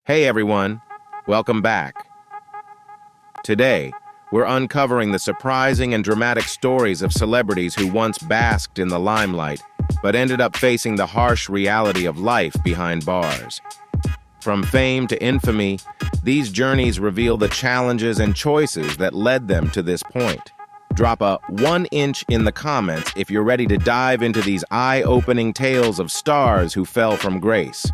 Hey everyone, welcome back. Today, we're uncovering the surprising and dramatic stories of celebrities who once basked in the limelight, but ended up facing the harsh reality of life behind bars. From fame to infamy, these journeys reveal the challenges and choices that led them to this point. Drop a 1 inch in the comments if you're ready to dive into these eye-opening tales of stars who fell from grace.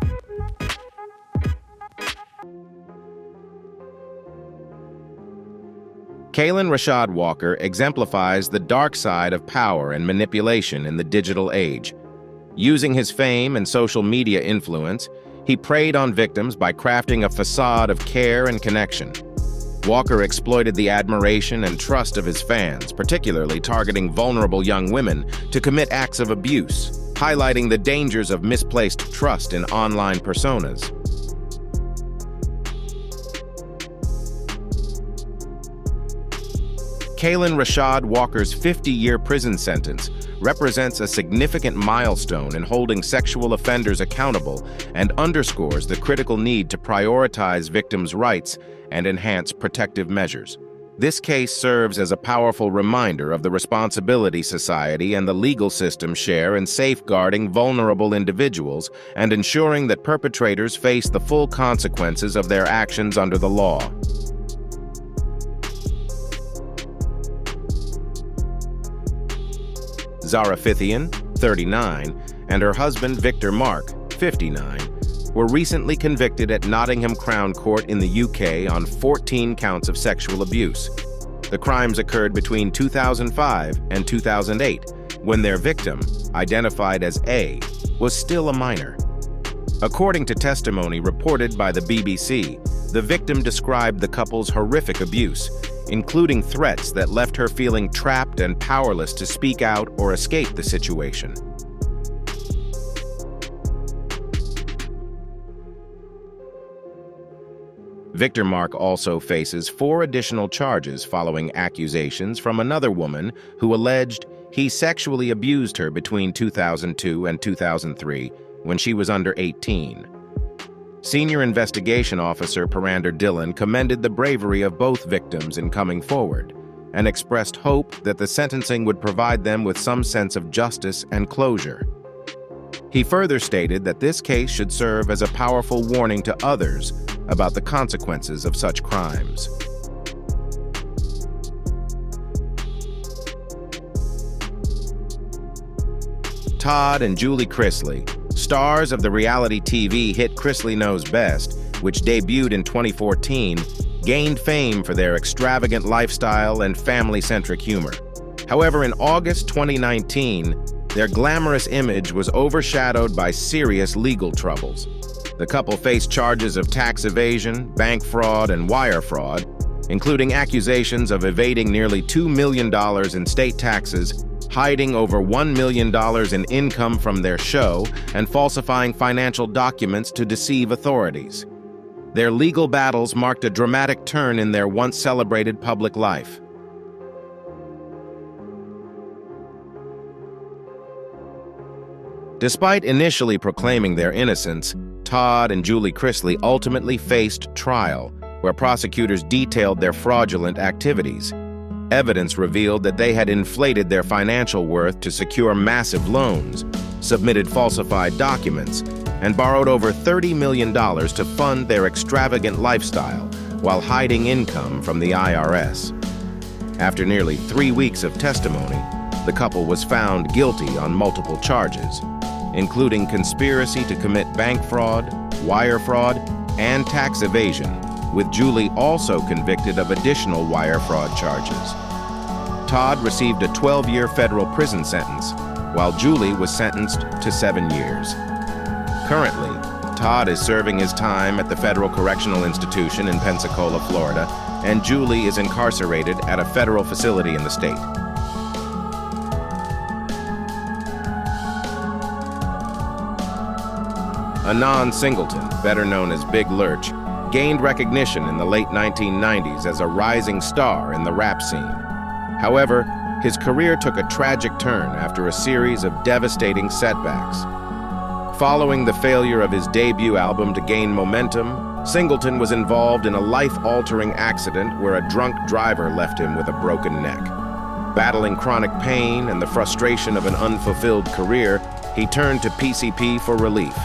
Rashad Walker exemplifies the dark side of power and manipulation in the digital age. Using his fame and social media influence, he preyed on victims by crafting a facade of care and connection. Walker exploited the admiration and trust of his fans, particularly targeting vulnerable young women, to commit acts of abuse, highlighting the dangers of misplaced trust in online personas. Rashad Walker's 50-year prison sentence represents a significant milestone in holding sexual offenders accountable and underscores the critical need to prioritize victims' rights and enhance protective measures. This case serves as a powerful reminder of the responsibility society and the legal system share in safeguarding vulnerable individuals and ensuring that perpetrators face the full consequences of their actions under the law. R.O.T.T.I.N.G, 39, and her husband Victor Mark, 59, were recently convicted at Nottingham Crown Court in the UK on 14 counts of sexual abuse. The crimes occurred between 2005 and 2008, when their victim, identified as A, was still a minor. According to testimony reported by the BBC, the victim described the couple's horrific abuse, including threats that left her feeling trapped and powerless to speak out or escape the situation. Victor Mark also faces 4 additional charges following accusations from another woman who alleged he sexually abused her between 2002 and 2003 when she was under 18. Senior Investigation Officer Parander Dillon commended the bravery of both victims in coming forward and expressed hope that the sentencing would provide them with some sense of justice and closure. He further stated that this case should serve as a powerful warning to others about the consequences of such crimes. Todd and Julie Chrisley, stars of the reality TV hit Chrisley Knows Best, which debuted in 2014, gained fame for their extravagant lifestyle and family-centric humor. However, in August 2019, their glamorous image was overshadowed by serious legal troubles. The couple faced charges of tax evasion, bank fraud, and wire fraud, including accusations of evading nearly $2 million in state taxes, hiding over $1 million in income from their show, and falsifying financial documents to deceive authorities. Their legal battles marked a dramatic turn in their once-celebrated public life. Despite initially proclaiming their innocence, Todd and Julie Chrisley ultimately faced trial, where prosecutors detailed their fraudulent activities. Evidence revealed that they had inflated their financial worth to secure massive loans, submitted falsified documents, and borrowed over $30 million to fund their extravagant lifestyle while hiding income from the IRS. After nearly 3 weeks of testimony, the couple was found guilty on multiple charges, including conspiracy to commit bank fraud, wire fraud, and tax evasion, with Julie also convicted of additional wire fraud charges. Todd received a 12-year federal prison sentence, while Julie was sentenced to 7 years. Currently, Todd is serving his time at the Federal Correctional Institution in Pensacola, Florida, and Julie is incarcerated at a federal facility in the state. A Non Singleton, better known as Big Lurch, gained recognition in the late 1990s as a rising star in the rap scene. However, his career took a tragic turn after a series of devastating setbacks. Following the failure of his debut album to gain momentum, Singleton was involved in a life-altering accident where a drunk driver left him with a broken neck. Battling chronic pain and the frustration of an unfulfilled career, he turned to PCP for relief.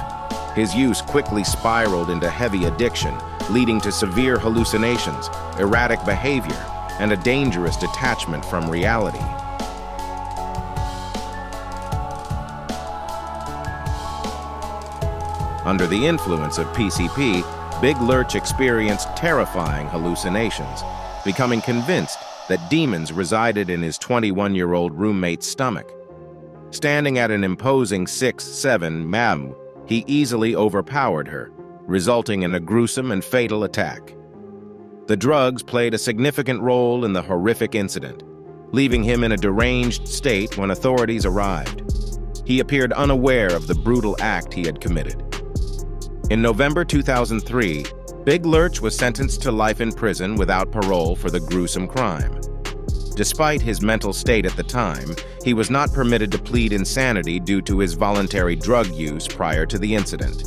His use quickly spiraled into heavy addiction, leading to severe hallucinations, erratic behavior, and a dangerous detachment from reality. Under the influence of PCP, Big Lurch experienced terrifying hallucinations, becoming convinced that demons resided in his 21-year-old roommate's stomach. Standing at an imposing 6'7" Mam, he easily overpowered her, resulting in a gruesome and fatal attack. The drugs played a significant role in the horrific incident, leaving him in a deranged state when authorities arrived. He appeared unaware of the brutal act he had committed. In November 2003, Big Lurch was sentenced to life in prison without parole for the gruesome crime. Despite his mental state at the time, he was not permitted to plead insanity due to his voluntary drug use prior to the incident.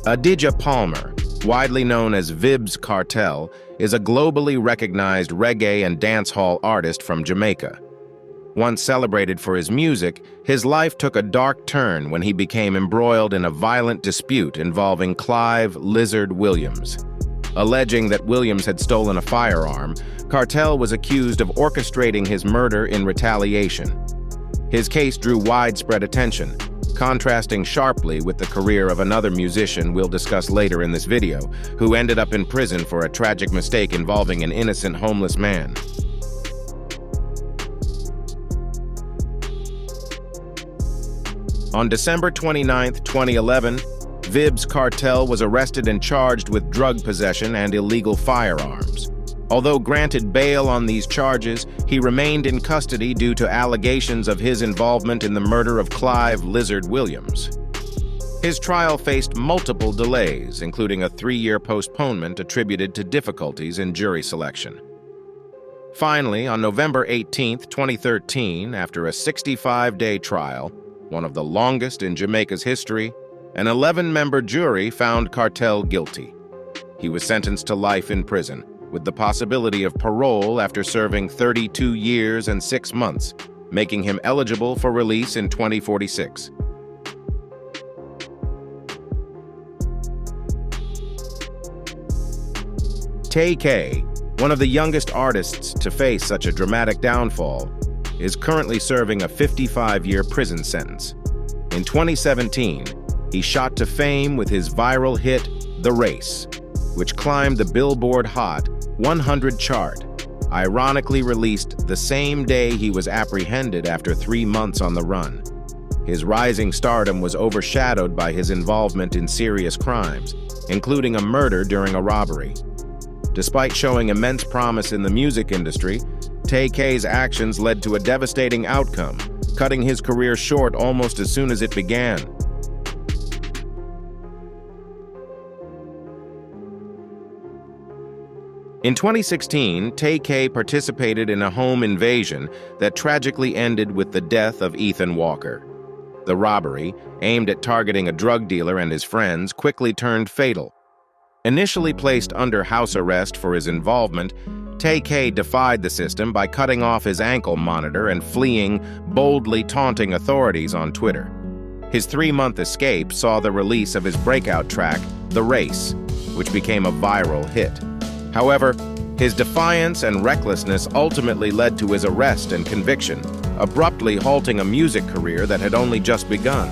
Adidja Palmer, widely known as Vybz Kartel, is a globally recognized reggae and dancehall artist from Jamaica. Once celebrated for his music, his life took a dark turn when he became embroiled in a violent dispute involving Clive "Lizard" Williams. Alleging that Williams had stolen a firearm, Kartel was accused of orchestrating his murder in retaliation. His case drew widespread attention, contrasting sharply with the career of another musician we'll discuss later in this video, who ended up in prison for a tragic mistake involving an innocent homeless man. On December 29, 2011, Vybz Kartel was arrested and charged with drug possession and illegal firearms. Although granted bail on these charges, he remained in custody due to allegations of his involvement in the murder of Clive "Lizard" Williams. His trial faced multiple delays, including a 3-year postponement attributed to difficulties in jury selection. Finally, on November 18, 2013, after a 65-day trial, one of the longest in Jamaica's history, an 11-member jury found Kartel guilty. He was sentenced to life in prison, with the possibility of parole after serving 32 years and 6 months, making him eligible for release in 2046. TayK, one of the youngest artists to face such a dramatic downfall, is currently serving a 55-year prison sentence. In 2017, he shot to fame with his viral hit, "The Race," which climbed the Billboard Hot 100 chart, ironically released the same day he was apprehended after 3 months on the run. His rising stardom was overshadowed by his involvement in serious crimes, including a murder during a robbery. Despite showing immense promise in the music industry, TayK's actions led to a devastating outcome, cutting his career short almost as soon as it began. In 2016, TayK participated in a home invasion that tragically ended with the death of Ethan Walker. The robbery, aimed at targeting a drug dealer and his friends, quickly turned fatal. Initially placed under house arrest for his involvement, TayK defied the system by cutting off his ankle monitor and fleeing, boldly taunting authorities on Twitter. His 3-month escape saw the release of his breakout track, "The Race," which became a viral hit. However, his defiance and recklessness ultimately led to his arrest and conviction, abruptly halting a music career that had only just begun.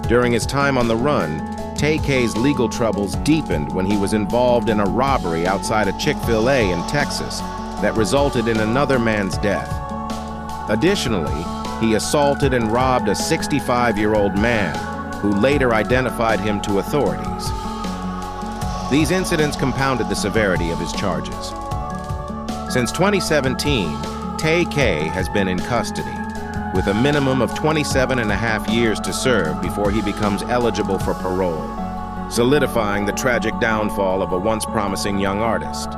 During his time on the run, TayK's legal troubles deepened when he was involved in a robbery outside a Chick-fil-A in Texas that resulted in another man's death. Additionally, he assaulted and robbed a 65-year-old man, who later identified him to authorities. These incidents compounded the severity of his charges. Since 2017, TayK has been in custody, with a minimum of 27.5 years to serve before he becomes eligible for parole, solidifying the tragic downfall of a once promising young artist.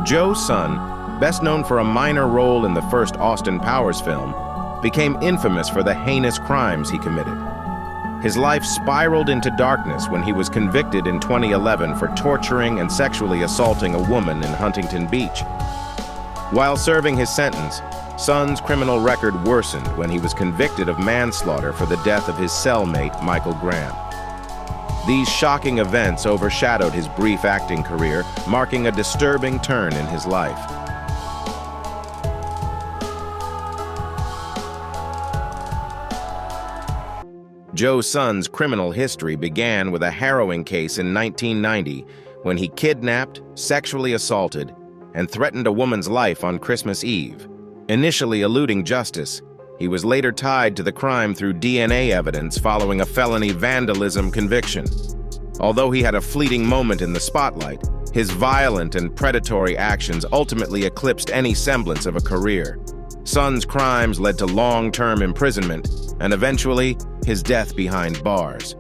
Joe's son, best known for a minor role in the first Austin Powers film, became infamous for the heinous crimes he committed. His life spiraled into darkness when he was convicted in 2011 for torturing and sexually assaulting a woman in Huntington Beach. While serving his sentence, Son's criminal record worsened when he was convicted of manslaughter for the death of his cellmate, Michael Graham. These shocking events overshadowed his brief acting career, marking a disturbing turn in his life. Joe's son's criminal history began with a harrowing case in 1990 when he kidnapped, sexually assaulted, and threatened a woman's life on Christmas Eve. Initially eluding justice, he was later tied to the crime through DNA evidence following a felony vandalism conviction. Although he had a fleeting moment in the spotlight, his violent and predatory actions ultimately eclipsed any semblance of a career. Son's crimes led to long-term imprisonment and eventually his death behind bars.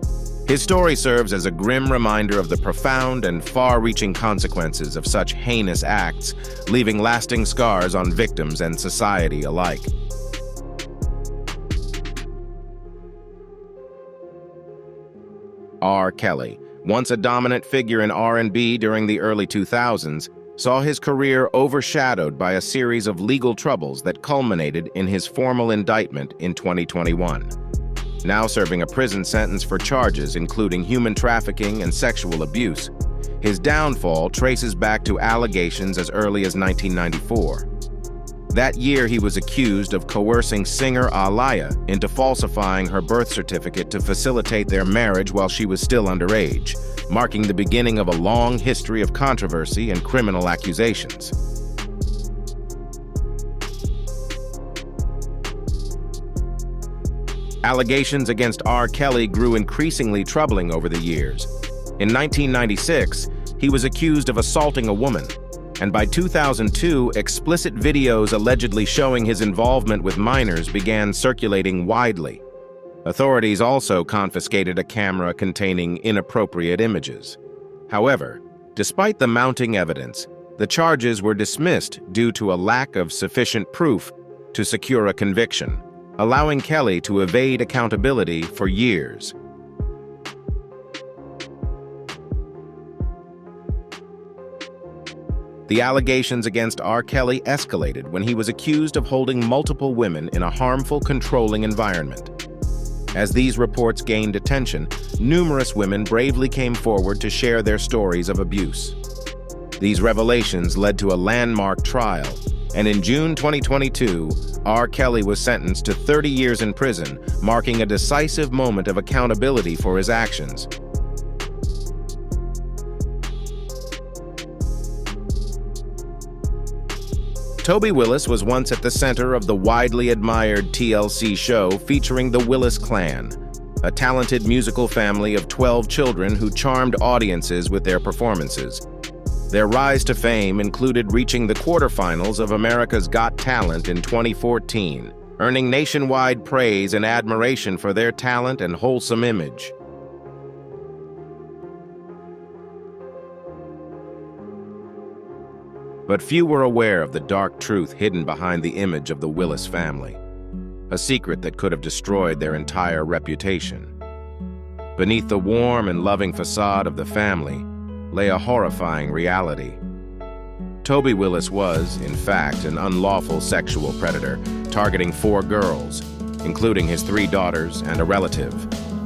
His story serves as a grim reminder of the profound and far-reaching consequences of such heinous acts, leaving lasting scars on victims and society alike. R. Kelly, once a dominant figure in R&B during the early 2000s, saw his career overshadowed by a series of legal troubles that culminated in his formal indictment in 2021. Now serving a prison sentence for charges including human trafficking and sexual abuse, his downfall traces back to allegations as early as 1994. That year, he was accused of coercing singer Aaliyah into falsifying her birth certificate to facilitate their marriage while she was still underage, marking the beginning of a long history of controversy and criminal accusations. Allegations against R. Kelly grew increasingly troubling over the years. In 1996, he was accused of assaulting a woman, and by 2002, explicit videos allegedly showing his involvement with minors began circulating widely. Authorities also confiscated a camera containing inappropriate images. However, despite the mounting evidence, the charges were dismissed due to a lack of sufficient proof to secure a conviction, allowing Kelly to evade accountability for years. The allegations against R. Kelly escalated when he was accused of holding multiple women in a harmful, controlling environment. As these reports gained attention, numerous women bravely came forward to share their stories of abuse. These revelations led to a landmark trial, and in June 2022, R. Kelly was sentenced to 30 years in prison, marking a decisive moment of accountability for his actions. Toby Willis was once at the center of the widely admired TLC show featuring the Willis clan, a talented musical family of 12 children who charmed audiences with their performances. Their rise to fame included reaching the quarterfinals of America's Got Talent in 2014, earning nationwide praise and admiration for their talent and wholesome image. But few were aware of the dark truth hidden behind the image of the Willis family, a secret that could have destroyed their entire reputation. Beneath the warm and loving facade of the family lay a horrifying reality. Toby Willis was, in fact, an unlawful sexual predator, targeting 4 girls, including his 3 daughters and a relative,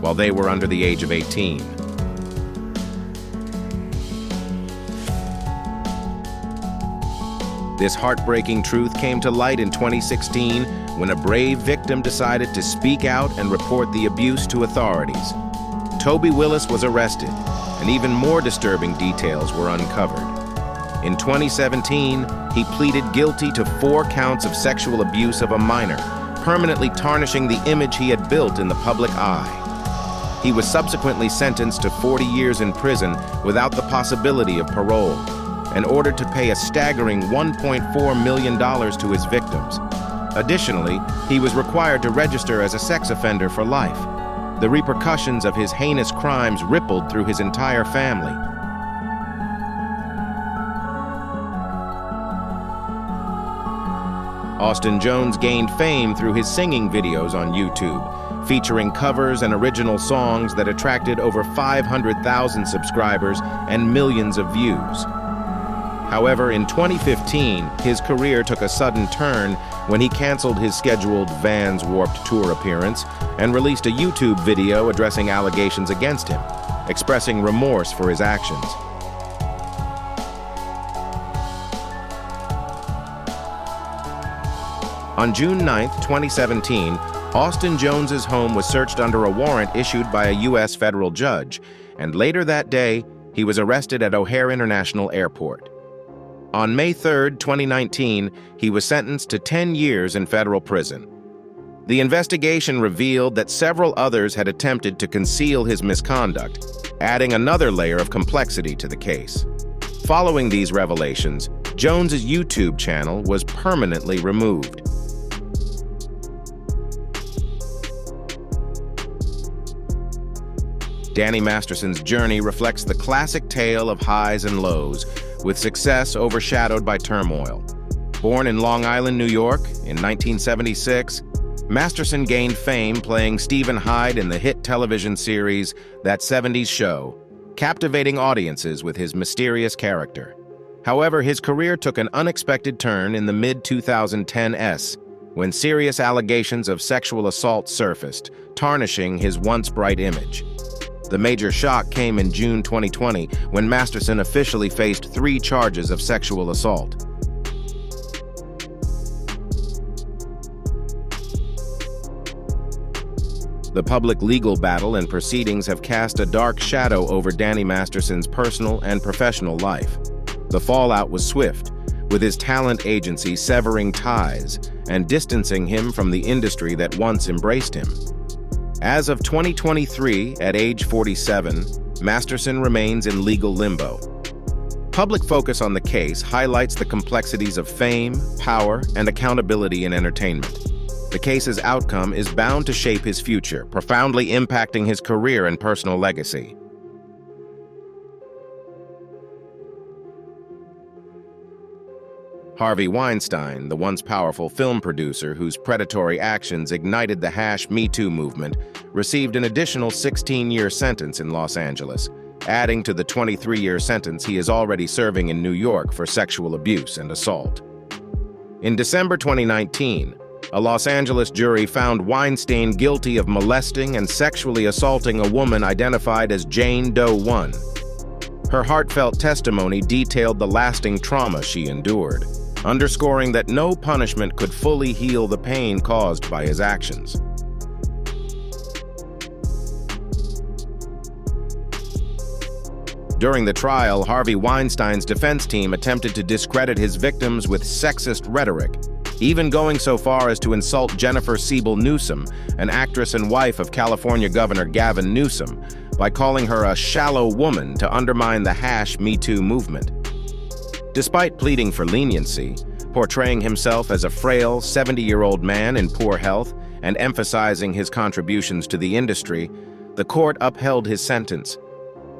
while they were under the age of 18. This heartbreaking truth came to light in 2016 when a brave victim decided to speak out and report the abuse to authorities. Toby Willis was arrested, and even more disturbing details were uncovered. In 2017, he pleaded guilty to 4 counts of sexual abuse of a minor, permanently tarnishing the image he had built in the public eye. He was subsequently sentenced to 40 years in prison without the possibility of parole, and ordered to pay a staggering $1.4 million to his victims. Additionally, he was required to register as a sex offender for life. The repercussions of his heinous crimes rippled through his entire family. Austin Jones gained fame through his singing videos on YouTube, featuring covers and original songs that attracted over 500,000 subscribers and millions of views. However, in 2015, his career took a sudden turn when he canceled his scheduled Vans Warped Tour appearance and released a YouTube video addressing allegations against him, expressing remorse for his actions. On June 9, 2017, Austin Jones's home was searched under a warrant issued by a U.S. federal judge, and later that day, he was arrested at O'Hare International Airport. On May 3, 2019, he was sentenced to 10 years in federal prison. The investigation revealed that several others had attempted to conceal his misconduct, adding another layer of complexity to the case. Following these revelations, Jones's YouTube channel was permanently removed. Danny Masterson's journey reflects the classic tale of highs and lows, with success overshadowed by turmoil. Born in Long Island, New York, in 1976, Masterson gained fame playing Stephen Hyde in the hit television series That 70s Show, captivating audiences with his mysterious character. However, his career took an unexpected turn in the mid-2010s, when serious allegations of sexual assault surfaced, tarnishing his once bright image. The major shock came in June 2020 when Masterson officially faced 3 charges of sexual assault. The public legal battle and proceedings have cast a dark shadow over Danny Masterson's personal and professional life. The fallout was swift, with his talent agency severing ties and distancing him from the industry that once embraced him. As of 2023, at age 47, Masterson remains in legal limbo. Public focus on the case highlights the complexities of fame, power, and accountability in entertainment. The case's outcome is bound to shape his future, profoundly impacting his career and personal legacy. Harvey Weinstein, the once powerful film producer whose predatory actions ignited the #Me Too movement, received an additional 16-year sentence in Los Angeles, adding to the 23-year sentence he is already serving in New York for sexual abuse and assault. In December 2019, a Los Angeles jury found Weinstein guilty of molesting and sexually assaulting a woman identified as Jane Doe 1. Her heartfelt testimony detailed the lasting trauma she endured, underscoring that no punishment could fully heal the pain caused by his actions. During the trial, Harvey Weinstein's defense team attempted to discredit his victims with sexist rhetoric, even going so far as to insult Jennifer Siebel Newsom, an actress and wife of California Governor Gavin Newsom, by calling her a shallow woman to undermine the #Me Too movement. Despite pleading for leniency, portraying himself as a frail 70-year-old man in poor health, and emphasizing his contributions to the industry, the court upheld his sentence.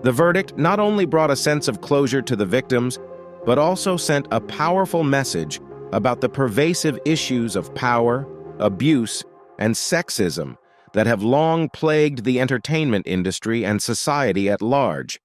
The verdict not only brought a sense of closure to the victims, but also sent a powerful message about the pervasive issues of power, abuse, and sexism that have long plagued the entertainment industry and society at large.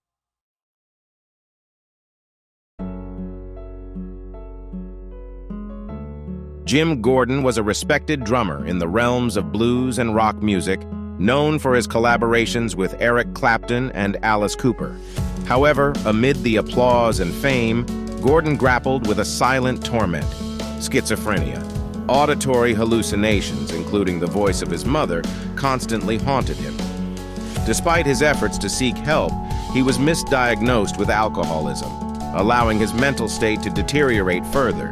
Jim Gordon was a respected drummer in the realms of blues and rock music, known for his collaborations with Eric Clapton and Alice Cooper. However, amid the applause and fame, Gordon grappled with a silent torment: schizophrenia. Auditory hallucinations, including the voice of his mother, constantly haunted him. Despite his efforts to seek help, he was misdiagnosed with alcoholism, allowing his mental state to deteriorate further.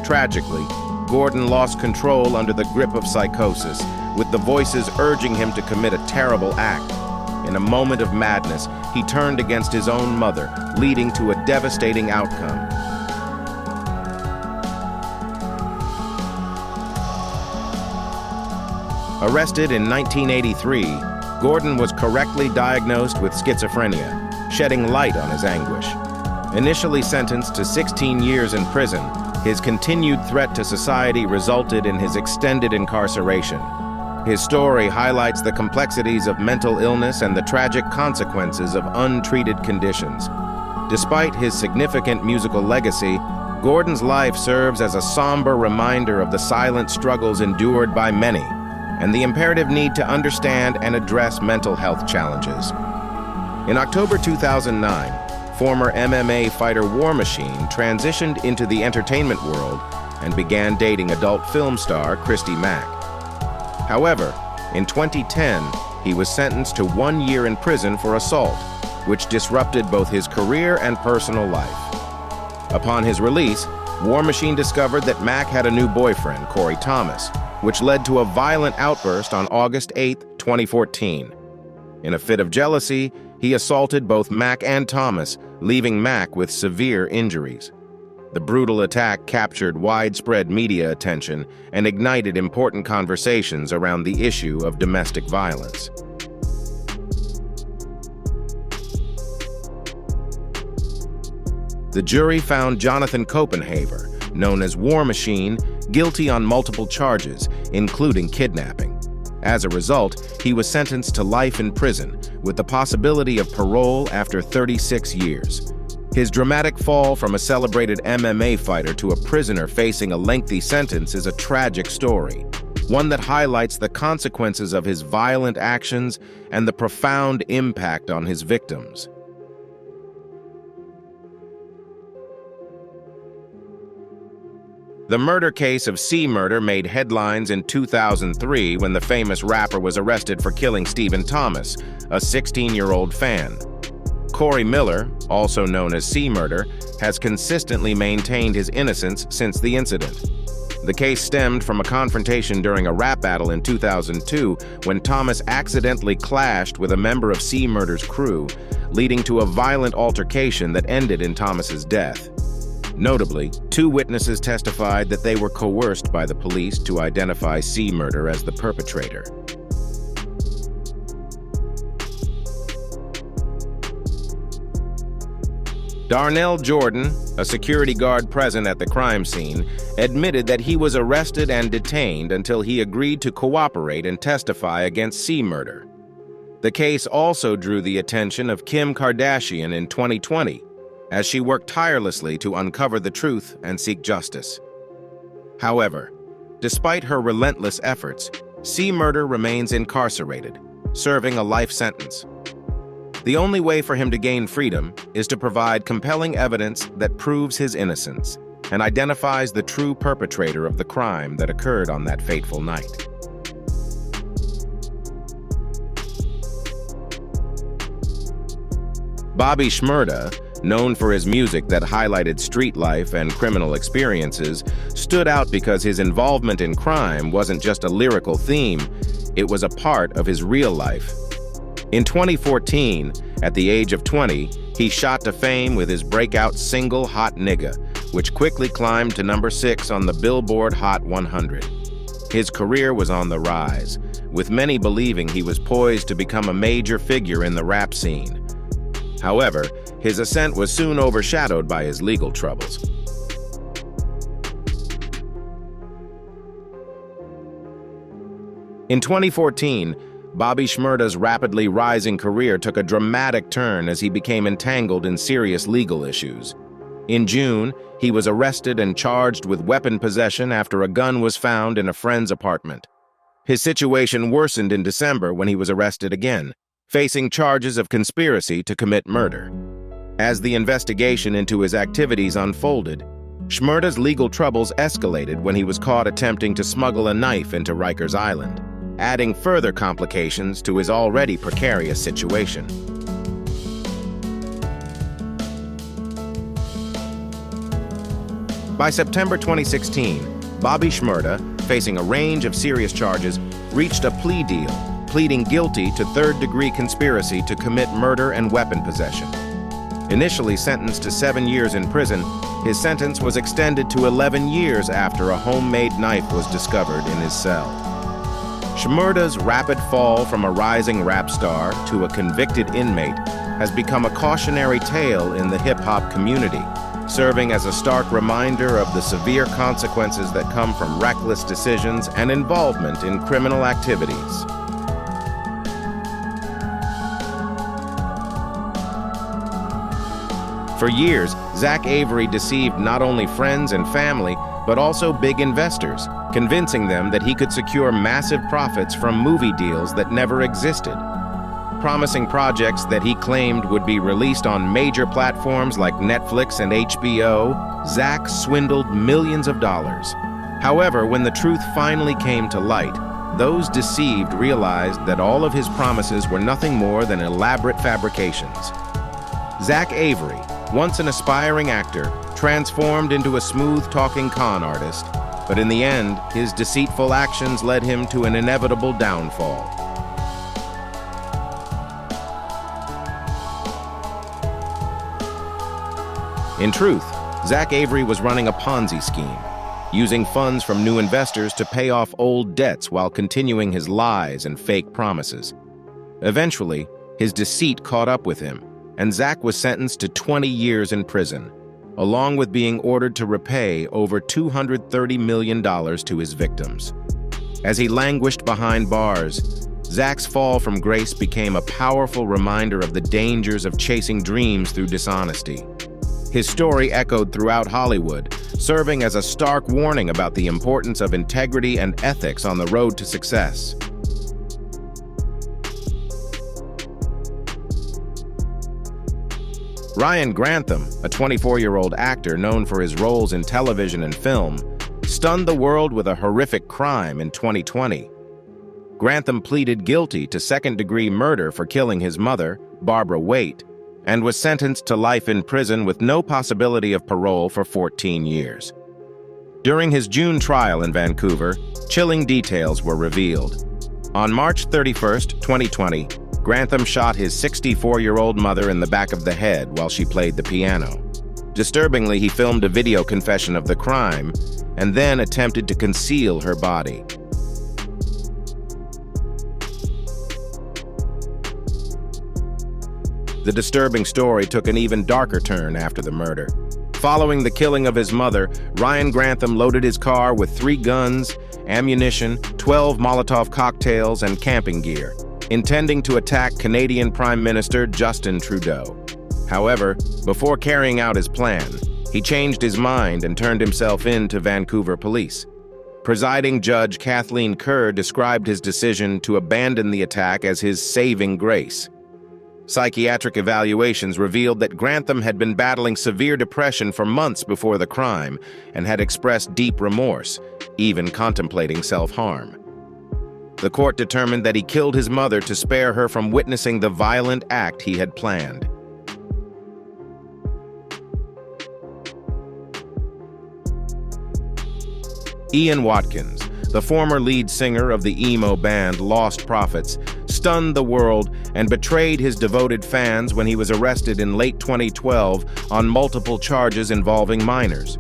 Tragically, Gordon lost control under the grip of psychosis, with the voices urging him to commit a terrible act. In a moment of madness, he turned against his own mother, leading to a devastating outcome. Arrested in 1983, Gordon was correctly diagnosed with schizophrenia, shedding light on his anguish. Initially sentenced to 16 years in prison, His continued threat to society resulted in his extended incarceration. His story highlights the complexities of mental illness and the tragic consequences of untreated conditions. Despite his significant musical legacy, Gordon's life serves as a somber reminder of the silent struggles endured by many and the imperative need to understand and address mental health challenges. In October 2009, former MMA fighter War Machine transitioned into the entertainment world and began dating adult film star Christy Mack. However, in 2010, he was sentenced to 1 year in prison for assault, which disrupted both his career and personal life. Upon his release, War Machine discovered that Mack had a new boyfriend, Corey Thomas, which led to a violent outburst on August 8, 2014. In a fit of jealousy, he assaulted both Mack and Thomas, leaving Mack with severe injuries. The brutal attack captured widespread media attention and ignited important conversations around the issue of domestic violence. The jury found Jonathan Copenhaver, known as War Machine, guilty on multiple charges, including kidnapping. As a result, he was sentenced to life in prison, with the possibility of parole after 36 years. His dramatic fall from a celebrated MMA fighter to a prisoner facing a lengthy sentence is a tragic story, one that highlights the consequences of his violent actions and the profound impact on his victims. The murder case of Shmurda made headlines in 2003 when the famous rapper was arrested for killing Stephen Thomas, a 16-year-old fan. Corey Miller, also known as Shmurda, has consistently maintained his innocence since the incident. The case stemmed from a confrontation during a rap battle in 2002 when Thomas accidentally clashed with a member of Shmurda's crew, leading to a violent altercation that ended in Thomas's death. Notably, 2 witnesses testified that they were coerced by the police to identify Shmurda as the perpetrator. Darnell Jordan, a security guard present at the crime scene, admitted that he was arrested and detained until he agreed to cooperate and testify against Shmurda. The case also drew the attention of Kim Kardashian in 2020, as she worked tirelessly to uncover the truth and seek justice. However, despite her relentless efforts, Shmurda remains incarcerated, serving a life sentence. The only way for him to gain freedom is to provide compelling evidence that proves his innocence and identifies the true perpetrator of the crime that occurred on that fateful night. Bobby Shmurda, known for his music that highlighted street life and criminal experiences, stood out because his involvement in crime wasn't just a lyrical theme, it was a part of his real life. In 2014, at the age of 20, he shot to fame with his breakout single Hot Nigga, which quickly climbed to number 6 on the Billboard Hot 100. His career was on the rise, with many believing he was poised to become a major figure in the rap scene. However, his ascent was soon overshadowed by his legal troubles. In 2014, Bobby Shmurda's rapidly rising career took a dramatic turn as he became entangled in serious legal issues. In June, he was arrested and charged with weapon possession after a gun was found in a friend's apartment. His situation worsened in December when he was arrested again, facing charges of conspiracy to commit murder. As the investigation into his activities unfolded, Shmurda's legal troubles escalated when he was caught attempting to smuggle a knife into Rikers Island, adding further complications to his already precarious situation. By September 2016, Bobby Shmurda, facing a range of serious charges, reached a plea deal, pleading guilty to third-degree conspiracy to commit murder and weapon possession. Initially sentenced to 7 years in prison, his sentence was extended to 11 years after a homemade knife was discovered in his cell. Shmurda's rapid fall from a rising rap star to a convicted inmate has become a cautionary tale in the hip-hop community, serving as a stark reminder of the severe consequences that come from reckless decisions and involvement in criminal activities. For years, Avery deceived not only friends and family, but also big investors, convincing them that he could secure massive profits from movie deals that never existed. Promising projects that he claimed would be released on major platforms like Netflix and HBO, Zach swindled millions of dollars. However, when the truth finally came to light, those deceived realized that all of his promises were nothing more than elaborate fabrications. Avery, once an aspiring actor, transformed into a smooth-talking con artist, but in the end, his deceitful actions led him to an inevitable downfall. In truth, Avery was running a Ponzi scheme, using funds from new investors to pay off old debts while continuing his lies and fake promises. Eventually, his deceit caught up with him, and Zach was sentenced to 20 years in prison, along with being ordered to repay over $230 million to his victims. As he languished behind bars, Zach's fall from grace became a powerful reminder of the dangers of chasing dreams through dishonesty. His story echoed throughout Hollywood, serving as a stark warning about the importance of integrity and ethics on the road to success. Grantham, a 24-year-old actor known for his roles in television and film, stunned the world with a horrific crime in 2020. Grantham pleaded guilty to second-degree murder for killing his mother, Barbara Waite, and was sentenced to life in prison with no possibility of parole for 14 years. During his June trial in Vancouver, chilling details were revealed. On March 31, 2020, Grantham shot his 64-year-old mother in the back of the head while she played the piano. Disturbingly, he filmed a video confession of the crime and then attempted to conceal her body. The disturbing story took an even darker turn after the murder. Following the killing of his mother, Grantham loaded his car with 3 guns, ammunition, 12 Molotov cocktails, and camping gear, intending to attack Canadian Prime Minister Justin Trudeau. However, before carrying out his plan, he changed his mind and turned himself in to Vancouver police. Presiding Judge Kathleen Kerr described his decision to abandon the attack as his saving grace. Psychiatric evaluations revealed that Grantham had been battling severe depression for months before the crime and had expressed deep remorse, even contemplating self-harm. The court determined that he killed his mother to spare her from witnessing the violent act he had planned. Watkins, the former lead singer of the emo band Lost Prophets, stunned the world and betrayed his devoted fans when he was arrested in late 2012 on multiple charges involving minors.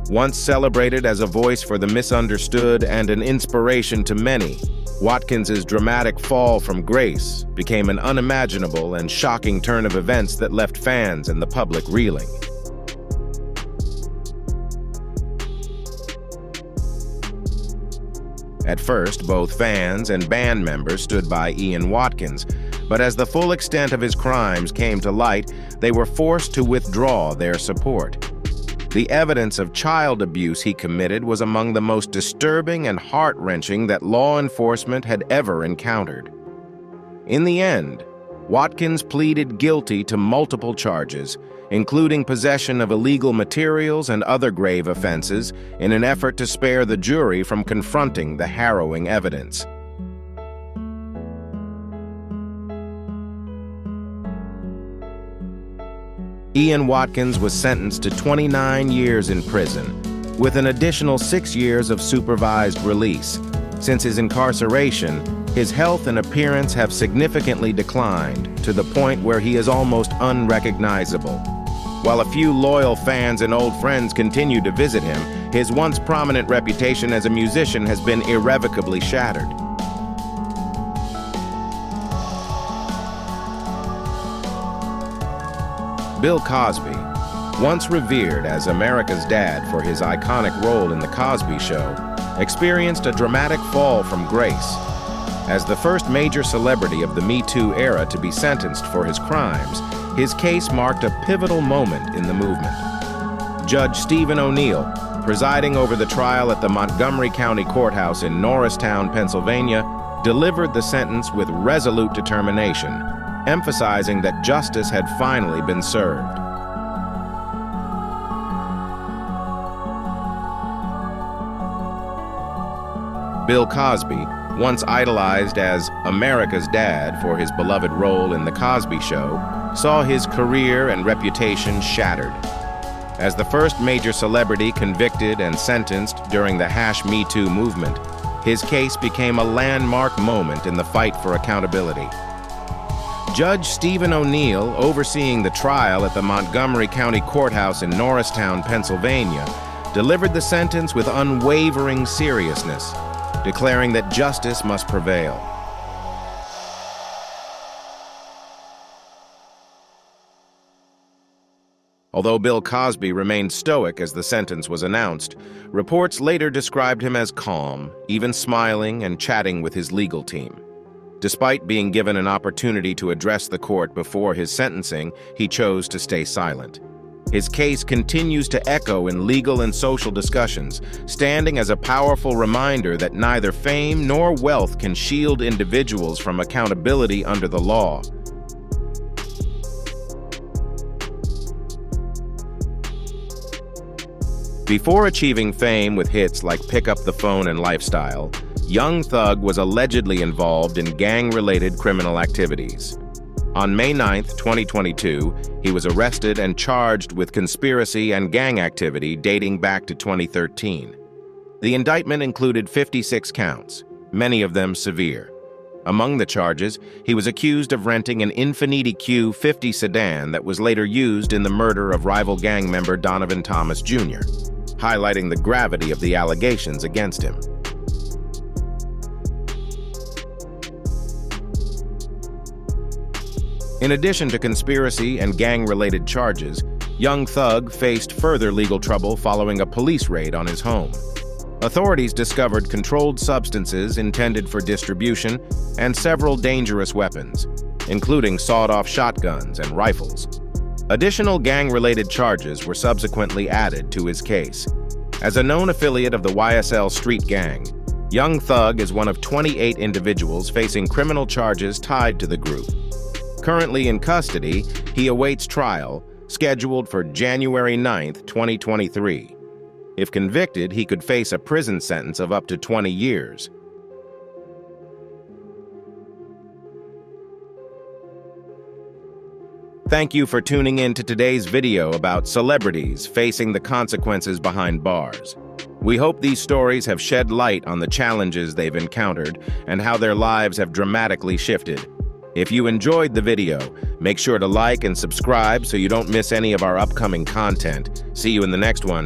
Once celebrated as a voice for the misunderstood and an inspiration to many, Watkins's dramatic fall from grace became an unimaginable and shocking turn of events that left fans and the public reeling. At first, both fans and band members stood by Watkins, but as the full extent of his crimes came to light, they were forced to withdraw their support. The evidence of child abuse he committed was among the most disturbing and heart-wrenching that law enforcement had ever encountered. In the end, Watkins pleaded guilty to multiple charges, including possession of illegal materials and other grave offenses, in an effort to spare the jury from confronting the harrowing evidence. Watkins was sentenced to 29 years in prison, with an additional 6 years of supervised release. Since his incarceration, his health and appearance have significantly declined to the point where he is almost unrecognizable. While a few loyal fans and old friends continue to visit him, his once prominent reputation as a musician has been irrevocably shattered. Bill Cosby, once revered as America's dad for his iconic role in The Cosby Show, experienced a dramatic fall from grace. As the first major celebrity of the Me Too era to be sentenced for his crimes, his case marked a pivotal moment in the movement. Judge Stephen O'Neill, presiding over the trial at the Montgomery County Courthouse in Norristown, Pennsylvania, delivered the sentence with resolute determination, emphasizing that justice had finally been served. Bill Cosby, once idolized as America's dad for his beloved role in The Cosby Show, saw his career and reputation shattered. As the first major celebrity convicted and sentenced during the #MeToo movement, his case became a landmark moment in the fight for accountability. Judge Stephen O'Neill, overseeing the trial at the Montgomery County Courthouse in Norristown, Pennsylvania, delivered the sentence with unwavering seriousness, declaring that justice must prevail. Although Bill Cosby remained stoic as the sentence was announced, reports later described him as calm, even smiling and chatting with his legal team. Despite being given an opportunity to address the court before his sentencing, he chose to stay silent. His case continues to echo in legal and social discussions, standing as a powerful reminder that neither fame nor wealth can shield individuals from accountability under the law. Before achieving fame with hits like Pick Up the Phone and Lifestyle, Young Thug was allegedly involved in gang-related criminal activities. On May 9, 2022, he was arrested and charged with conspiracy and gang activity dating back to 2013. The indictment included 56 counts, many of them severe. Among the charges, he was accused of renting an Infiniti Q50 sedan that was later used in the murder of rival gang member Donovan Thomas Jr., highlighting the gravity of the allegations against him. In addition to conspiracy and gang-related charges, Young Thug faced further legal trouble following a police raid on his home. Authorities discovered controlled substances intended for distribution and several dangerous weapons, including sawed-off shotguns and rifles. Additional gang-related charges were subsequently added to his case. As a known affiliate of the YSL Street Gang, Young Thug is one of 28 individuals facing criminal charges tied to the group. Currently in custody, he awaits trial, scheduled for January 9, 2023. If convicted, he could face a prison sentence of up to 20 years. Thank you for tuning in to today's video about celebrities facing the consequences behind bars. We hope these stories have shed light on the challenges they've encountered and how their lives have dramatically shifted. If you enjoyed the video, make sure to like and subscribe so you don't miss any of our upcoming content. See you in the next one.